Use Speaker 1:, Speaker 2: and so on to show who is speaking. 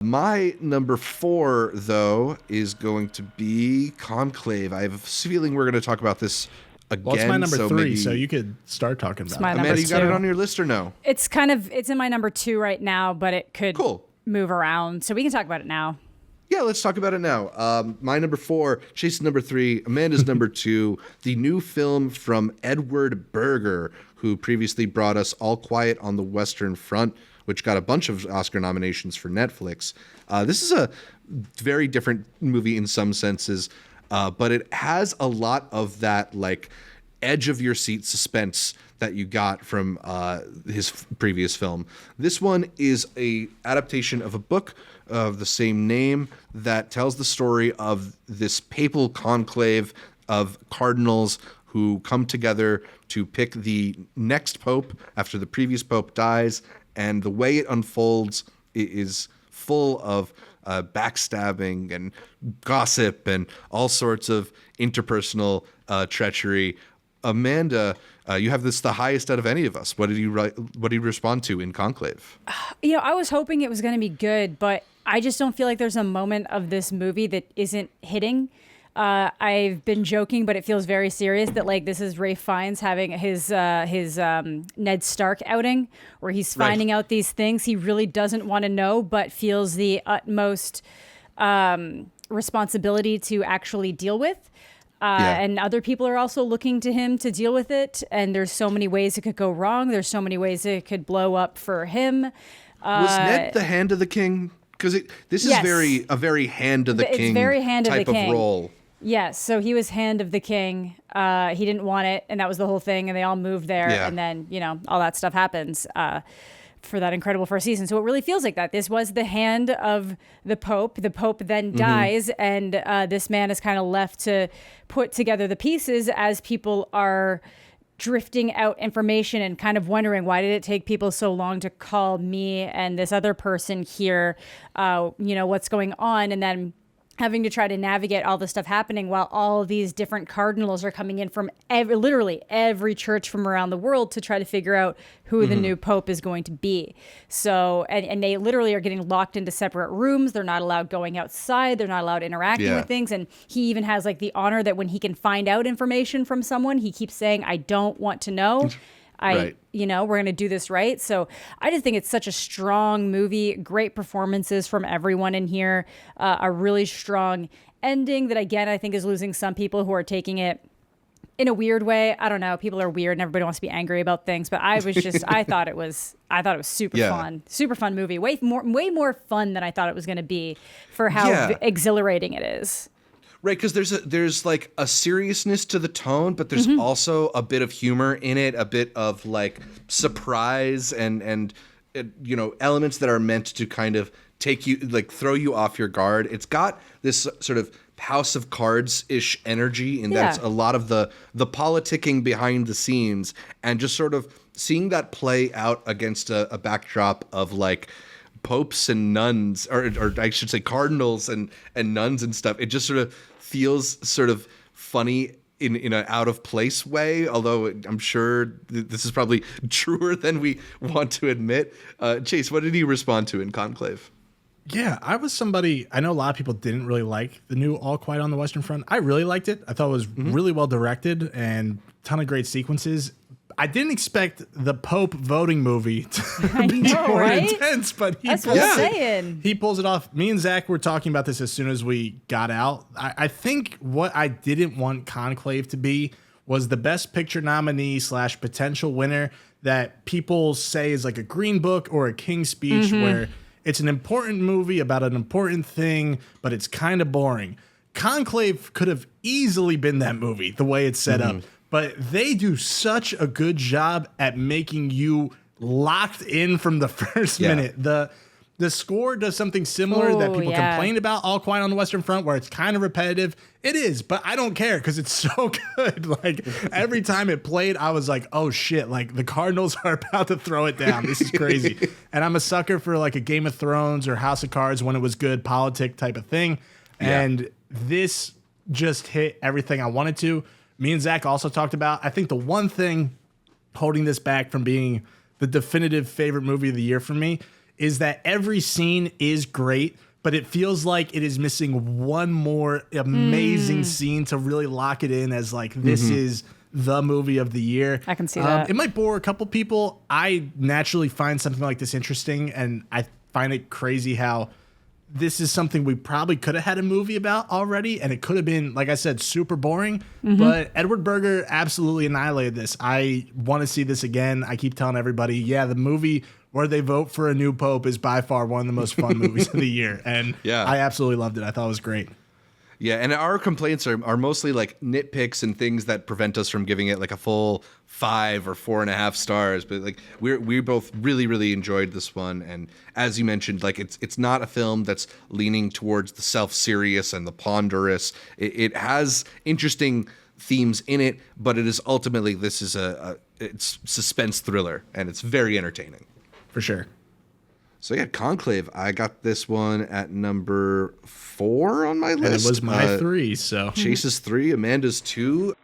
Speaker 1: My number 4, though, is going to be Conclave. I have a feeling we're going to talk about this again.
Speaker 2: Well, it's my number 3,
Speaker 1: maybe...
Speaker 2: so you could start talking about it.
Speaker 1: Amanda, you got it on your list or no?
Speaker 3: It's in my number 2 right now, but it could move around. So we can talk about it now.
Speaker 1: Yeah, let's talk about it now. My number 4, Chase's number 3, Amanda's number 2, the new film from Edward Berger, who previously brought us All Quiet on the Western Front, which got a bunch of Oscar nominations for Netflix. This is a very different movie in some senses, but it has a lot of that like edge of your seat suspense that you got from his previous film. This one is a adaptation of a book of the same name that tells the story of this papal conclave of cardinals who come together to pick the next pope after the previous pope dies. And the way it unfolds is full of backstabbing and gossip and all sorts of interpersonal treachery. Amanda, you have this the highest out of any of us. What did you respond to in Conclave?
Speaker 3: I was hoping it was going to be good, but I just don't feel like there's a moment of this movie that isn't hitting. I've been joking, but it feels very serious that like this is Ralph Fiennes having his Ned Stark outing, where he's finding out these things he really doesn't want to know, but feels the utmost responsibility to actually deal with. And other people are also looking to him to deal with it. And there's so many ways it could go wrong. There's so many ways it could blow up for him.
Speaker 1: Was Ned the hand of the king? Because this is a very hand of the king type of role.
Speaker 3: Yes, so he was hand of the king. He didn't want it, and that was the whole thing, and they all moved there, and then, all that stuff happens for that incredible first season. So it really feels like that. This was the hand of the Pope. The Pope then dies, and this man is kind of left to put together the pieces as people are drifting out information and kind of wondering, why did it take people so long to call me and this other person here? What's going on? And then having to try to navigate all this stuff happening while all these different cardinals are coming in from literally every church from around the world to try to figure out who the new pope is going to be. So, and they literally are getting locked into separate rooms. They're not allowed going outside. They're not allowed interacting with things. And he even has like the honor that when he can find out information from someone, he keeps saying, I don't want to know. We're going to do this right. So I just think it's such a strong movie, great performances from everyone in here, a really strong ending that, again, I think is losing some people who are taking it in a weird way. I don't know. People are weird and everybody wants to be angry about things, but I thought it was super fun movie. Way more fun than I thought it was going to be for how exhilarating it is.
Speaker 1: Right, because there's like a seriousness to the tone, but there's also a bit of humor in it, a bit of like surprise and elements that are meant to kind of take you, like throw you off your guard. It's got this sort of House of Cards-ish energy in that it's a lot of the politicking behind the scenes and just sort of seeing that play out against a backdrop of like popes and nuns, or I should say cardinals and nuns and stuff. It just sort of feels sort of funny in an out of place way, although I'm sure this is probably truer than we want to admit. Chase, what did he respond to in Conclave?
Speaker 2: Yeah, I know a lot of people didn't really like the new All Quiet on the Western Front. I really liked it. I thought it was really well directed and a ton of great sequences. I didn't expect the Pope voting movie to be more intense, but he pulls it off. Me and Zach were talking about this as soon as we got out. I think what I didn't want Conclave to be was the Best Picture nominee / potential winner that people say is like a Green Book or a King's Speech, where it's an important movie about an important thing, but it's kind of boring. Conclave could have easily been that movie, the way it's set up. But they do such a good job at making you locked in from the first minute. The score does something similar that people complain about All Quiet on the Western Front, where it's kind of repetitive. It is, but I don't care because it's so good. Like every time it played, I was like, oh shit, like the Cardinals are about to throw it down. This is crazy. And I'm a sucker for like a Game of Thrones or House of Cards when it was good, politic type of thing. And this just hit everything I wanted to. Me and Zach also talked about, I think the one thing holding this back from being the definitive favorite movie of the year for me is that every scene is great, but it feels like it is missing one more amazing scene to really lock it in as like, this is the movie of the year.
Speaker 3: I can see that.
Speaker 2: It might bore a couple people. I naturally find something like this interesting, and I find it crazy how this is something we probably could have had a movie about already, and it could have been, like I said, super boring. But Edward Berger absolutely annihilated this. I want to see this again. I keep telling everybody, yeah, the movie where they vote for a new pope is by far one of the most fun movies of the year. And I absolutely loved it. I thought it was great.
Speaker 1: Yeah, and our complaints are mostly like nitpicks and things that prevent us from giving it like a full 5 or 4.5 stars. But like we both really enjoyed this one, and as you mentioned, like it's not a film that's leaning towards the self-serious and the ponderous. It has interesting themes in it, but it is ultimately it's suspense thriller, and it's very entertaining.
Speaker 2: For sure.
Speaker 1: So yeah, Conclave. I got this one at number 4 on my list.
Speaker 2: And it was my 3, so
Speaker 1: Chase's 3, Amanda's 2.